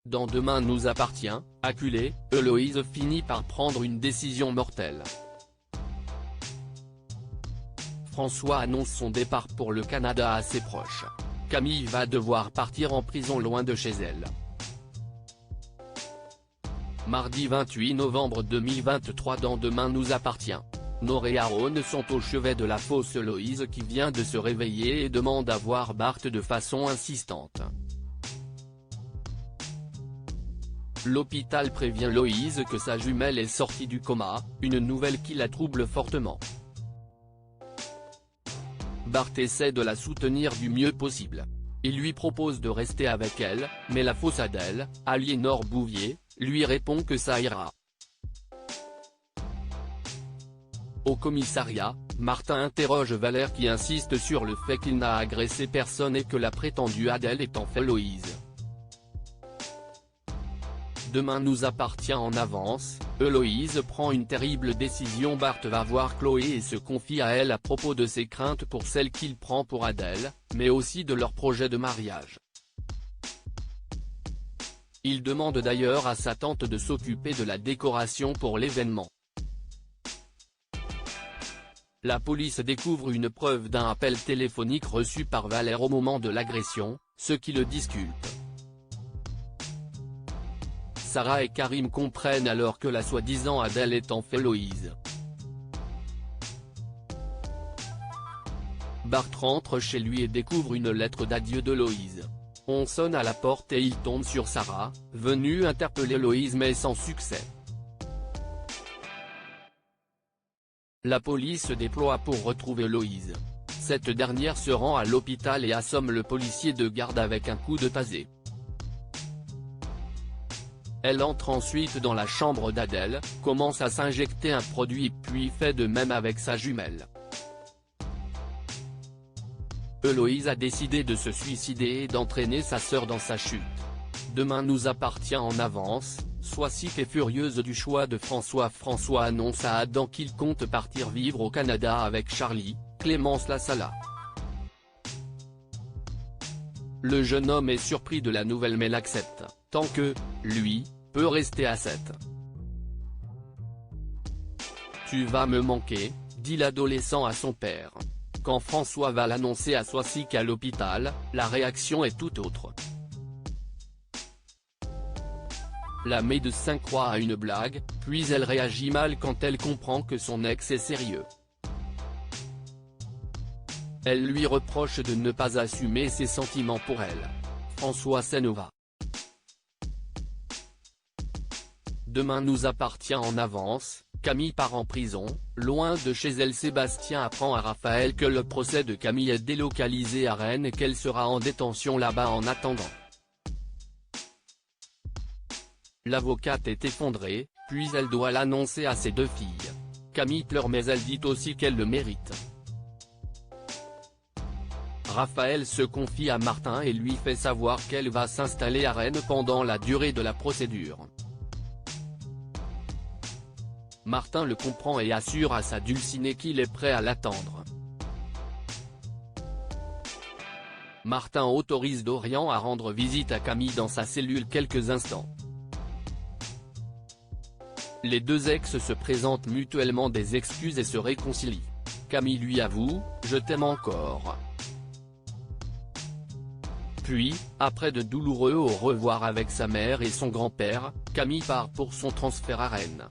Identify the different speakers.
Speaker 1: Dans Demain nous appartient, acculée, Héloïse finit par prendre une décision mortelle. François annonce son départ pour le Canada à ses proches. Camille va devoir partir en prison loin de chez elle. Mardi 28 novembre 2023 dans Demain nous appartient. Nora et Aaron sont au chevet de la fausse Héloïse qui vient de se réveiller et demande à voir Bart de façon insistante. L'hôpital prévient Héloïse que sa jumelle est sortie du coma, une nouvelle qui la trouble fortement. Bart essaie de la soutenir du mieux possible. Il lui propose de rester avec elle, mais la fausse Adèle, Aliénor Bouvier, lui répond que ça ira. Au commissariat, Martin interroge Valère qui insiste sur le fait qu'il n'a agressé personne et que la prétendue Adèle est en fait Héloïse. Demain nous appartient en avance, Héloïse prend une terrible décision. Bart va voir Chloé et se confie à elle à propos de ses craintes pour celle qu'il prend pour Adèle, mais aussi de leur projet de mariage. Il demande d'ailleurs à sa tante de s'occuper de la décoration pour l'événement. La police découvre une preuve d'un appel téléphonique reçu par Valère au moment de l'agression, ce qui le disculpe. Sarah et Karim comprennent alors que la soi-disant Adèle est en fait Héloïse. Bart rentre chez lui et découvre une lettre d'adieu d'Héloïse. On sonne à la porte et il tombe sur Sarah, venue interpeller Héloïse mais sans succès. La police se déploie pour retrouver Héloïse. Cette dernière se rend à l'hôpital et assomme le policier de garde avec un coup de taser. Elle entre ensuite dans la chambre d'Adèle, commence à s'injecter un produit puis fait de même avec sa jumelle. Héloïse a décidé de se suicider et d'entraîner sa sœur dans sa chute. Demain nous appartient en avance, soit sick et furieuse du choix de François. François annonce à Adam qu'il compte partir vivre au Canada avec Charlie, Clémence Lasala. Le jeune homme est surpris de la nouvelle mais l'accepte, tant que, lui, peut rester à 7. Tu vas me manquer, dit l'adolescent à son père. Quand François va l'annoncer à Soisic à l'hôpital, la réaction est tout autre. La médecin croit à une blague, puis elle réagit mal quand elle comprend que son ex est sérieux. Elle lui reproche de ne pas assumer ses sentiments pour elle. François s'en va. Demain nous appartient en avance, Camille part en prison, loin de chez elle. Sébastien apprend à Raphaël que le procès de Camille est délocalisé à Rennes et qu'elle sera en détention là-bas en attendant. L'avocate est effondrée, puis elle doit l'annoncer à ses deux filles. Camille pleure mais elle dit aussi qu'elle le mérite. Raphaël se confie à Martin et lui fait savoir qu'elle va s'installer à Rennes pendant la durée de la procédure. Martin le comprend et assure à sa dulcinée qu'il est prêt à l'attendre. Martin autorise Dorian à rendre visite à Camille dans sa cellule quelques instants. Les deux ex se présentent mutuellement des excuses et se réconcilient. Camille lui avoue « Je t'aime encore ». Puis, après de douloureux au revoir avec sa mère et son grand-père, Camille part pour son transfert à Rennes.